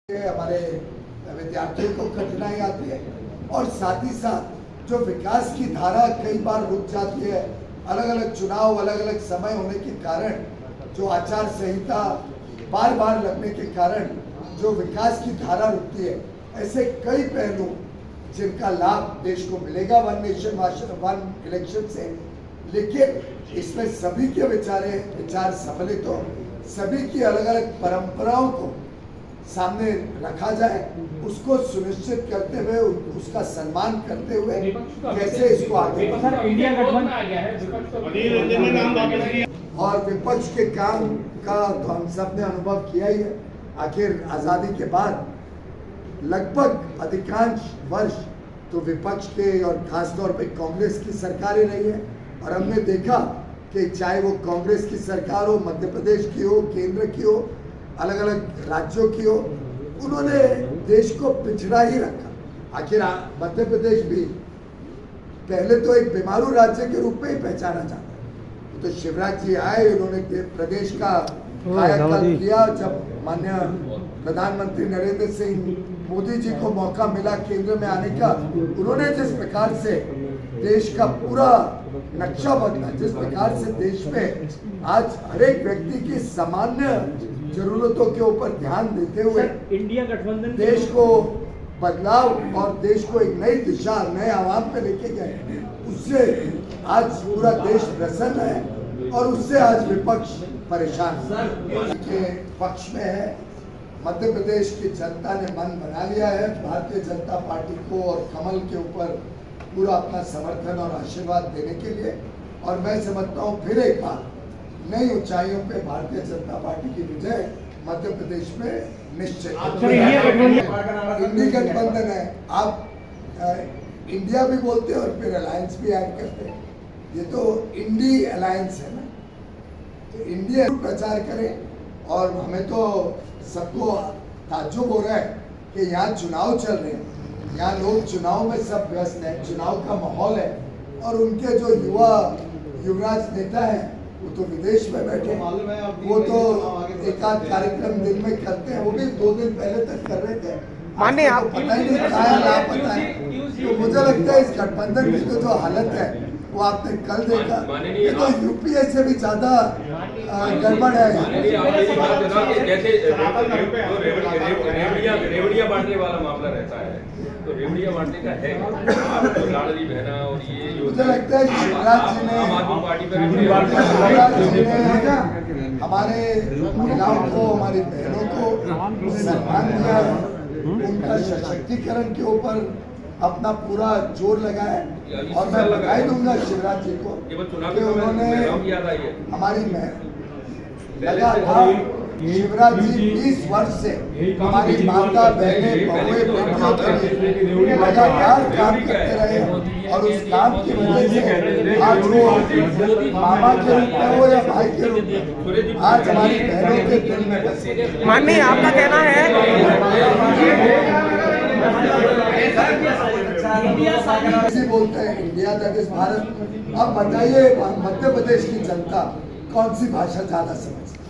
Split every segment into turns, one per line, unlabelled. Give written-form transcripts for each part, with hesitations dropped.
हमारे विद्यार्थियों को कठिनाई आती है और साथ ही साथ जो विकास की धारा कई बार रुक जाती है, अलग अलग चुनाव अलग अलग समय होने के कारण, जो आचार संहिता बार बार लगने के कारण जो विकास की धारा रुकती है, ऐसे कई पहलू जिनका लाभ देश को मिलेगा वन नेशन वन इलेक्शन से। लेकिन इसमें सभी के विचार सम्मिलित हो, सभी की अलग अलग परंपराओं को सामने रखा जाए, उसको सुनिश्चित करते हुए उसका सम्मान करते हुए कैसे इसको आगे
इंडिया गठबंधन आ गया है
और विपक्ष के काम का तो हम सब ने अनुभव किया ही है। आखिर आज़ादी के बाद लगभग अधिकांश वर्ष तो विपक्ष के और खासतौर पे कांग्रेस की सरकारें रही है और हमने देखा कि चाहे वो कांग्रेस की सरकार हो, मध्य प्रदेश की हो, केंद्र की हो, अलग अलग राज्यों की हो, उन्होंने देश को पिछड़ा ही रखा। आखिर मध्य प्रदेश भी पहले तो एक बीमारू राज्य के रूप में ही पहचाना जाता है। तो शिवराज जी आए, उन्होंने प्रदेश का कायाकल्प किया। जब माननीय प्रधानमंत्री नरेंद्र सिंह मोदी जी को मौका मिला केंद्र में आने का, उन्होंने जिस प्रकार से देश का पूरा नक्शा बदला, जिस प्रकार से देश में आज हर एक व्यक्ति की सामान्य जरूरतों के ऊपर ध्यान देते हुए
इंडिया गठबंधन
देश को बदलाव और देश को एक नई दिशा, नए आवाम पे लेके गए, उससे आज पूरा देश प्रसन्न है और उससे आज विपक्ष परेशान के पक्ष में है। मध्य प्रदेश की जनता ने मन बना लिया है भारतीय जनता पार्टी को और कमल के ऊपर पूरा अपना समर्थन और आशीर्वाद देने के लिए, और मैं समझता हूँ फिर एक बार नई ऊंचाइयों पे भारतीय जनता पार्टी की विजय मध्य प्रदेश में निश्चित। इंडी गठबंधन है, आप इंडिया भी बोलते हैं और फिर अलायंस भी ऐड करते हैं। ये तो इंडी अलायंस है ना, तो इंडिया प्रचार करें। और हमें तो सबको ताज्जुब हो रहा है कि यहाँ चुनाव चल रहे हैं, यहाँ लोग चुनाव में सब व्यस्त हैं, चुनाव का माहौल है और उनके जो युवराज नेता हैं वो तो विदेश में बैठे हैं। वो तो एक आध कार्यक्रम दिन में करते हैं, वो भी 2 दिन पहले तक कर रहे थे।
माने आप
पता ही नहीं कहा है, ना पता है। तो मुझे लगता है इस गठबंधन की तो जो हालत है वो आपने कल देखा, ये तो यूपीए से भी ज्यादा गड़बड़ है।
रेवड़ियां बांटने वाला मामला रहता है, तो रेवड़ियां बांटने का है तो लाडली बहना और ये
मुझे लगता है शिवराज जी ने हमारे महिलाओं को, हमारी बहनों को सम्मान दिया है, उनका सशक्तिकरण के ऊपर अपना पूरा जोर लगाया। और मैं बधाई दूंगा शिवराज जी को कि उन्होंने हमारी लगातार शिवराज जी 20 वर्ष से हमारी माता, बहनें, बहुएं, बेटियों के लिए लगातार काम करते रहे और उस काम की वजह से आज वो मामा के रूप में हो या भाई के रूप में आज हमारी बहनों के दिल में बसे।
माननीय आपका कहना है
बोलते हैं इंडिया दैट इज भारत। अब बताइए मध्य प्रदेश की जनता कौन सी भाषा ज्यादा समझती है?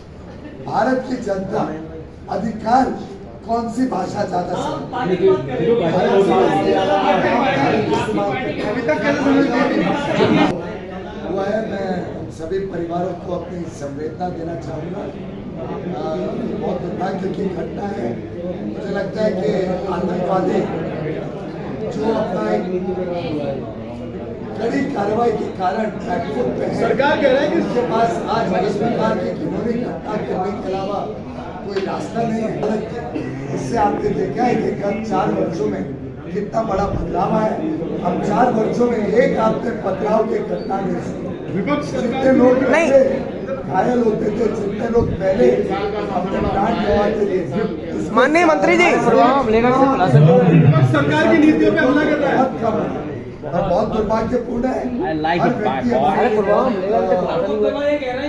भारत की जनता अधिकांश कौन सी भाषा ज्यादा समझती हुआ है? मैं सभी परिवारों को अपनी संवेदना देना चाहूँगा। बहुत दुर्भाग्य की घटना है। मुझे लगता है कि आतंकवादी जो अपना एक कड़ी कार्रवाई के कारण बैकफुट पे है, सरकार कह रहा है कि उसके पास आज इस प्रकार की घिनौनी घटना करने के अलावा कोई रास्ता नहीं है। इससे आपने देखा है कि गत 4 वर्षों में कितना बड़ा बदलाव है। अब 4 वर्षों में एक आपने पथराव की घटना नहीं सुनी। जितने लोग घायल होते थे, जितने लोग पहले अपने प्राण गंवाते थे,
माननीय मंत्री जी
सरकार की नीतियों पे हमला कर रहा है
और बहुत दुर्भाग्यपूर्ण है।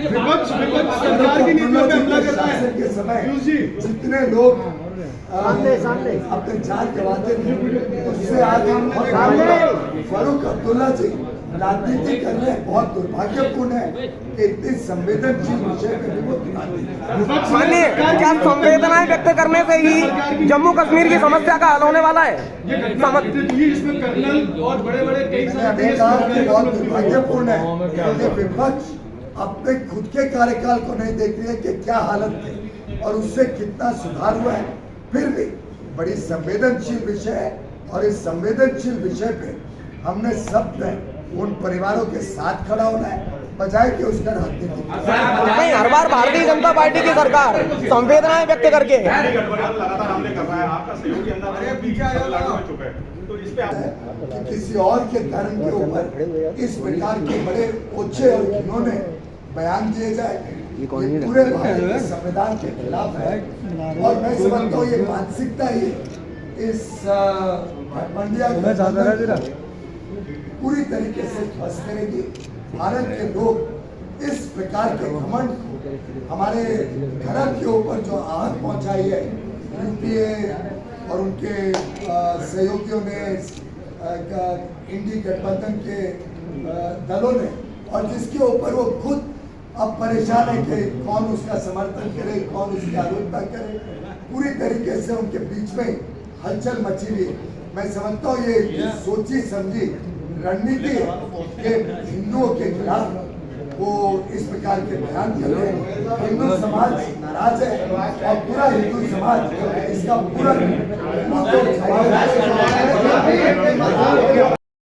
विपक्ष सरकार की नीतियों पे हमला कर रहा है
के समय जितने लोग अपने जान गंवाते थे, उससे आज फारूक अब्दुल्ला जी राजनीति करने बहुत दुर्भाग्यपूर्ण है कि इतनी संवेदनशील विषय पे भी वो राजनीति।
माननीय, क्या संवेदनाएं व्यक्त करने से ही जम्मू कश्मीर की समस्या का हल होने वाला है?
इसमें कर्नल और बड़े-बड़े कई सारे
बहुत दुर्भाग्यपूर्ण है कि विपक्ष अपने खुद के कार्यकाल को नहीं देख रही है कि क्या हालत थी और उससे कितना सुधार हुआ है। फिर भी बड़ी संवेदनशील विषय है और इस संवेदनशील विषय पे हमने सब ने उन परिवारों के साथ खड़ा होना है बजाय कि उसका राजनीति।
नहीं, हर बार भारतीय जनता पार्टी की सरकार संवेदनाएं व्यक्त करके
लगातार हमले कर रहा है, आपका सहयोगी अंदर लागू हो चुका है, तो इस पे
कि किसी और के धर्म के ऊपर इस प्रकार के बड़े ओछे और घिनौने बयान दिए जाए, ये पूरे भारत के संविधान के खिलाफ है। और मैं समझता हूँ ये मानसिकता ही इस मंडिया पूरी तरीके से ध्वस्त करेगी। भारत के लोग इस प्रकार के घमंड को हमारे धर्म के ऊपर जो आहत पहुंचाई है यूपीए और उनके सहयोगियों ने, इंडी गठबंधन के दलों ने, और जिसके ऊपर वो खुद अब परेशान है कि कौन उसका समर्थन करे, कौन उसकी आलोचना करे, पूरी तरीके से उनके बीच में हलचल मची हुई है। मैं समझता हूँ ये सोची समझी रणनीति है कि हिंदुओं के खिलाफ वो इस प्रकार के बयान कर रहे हैं। हिंदू समाज नाराज है और पूरा हिंदू समाज इसका पूरा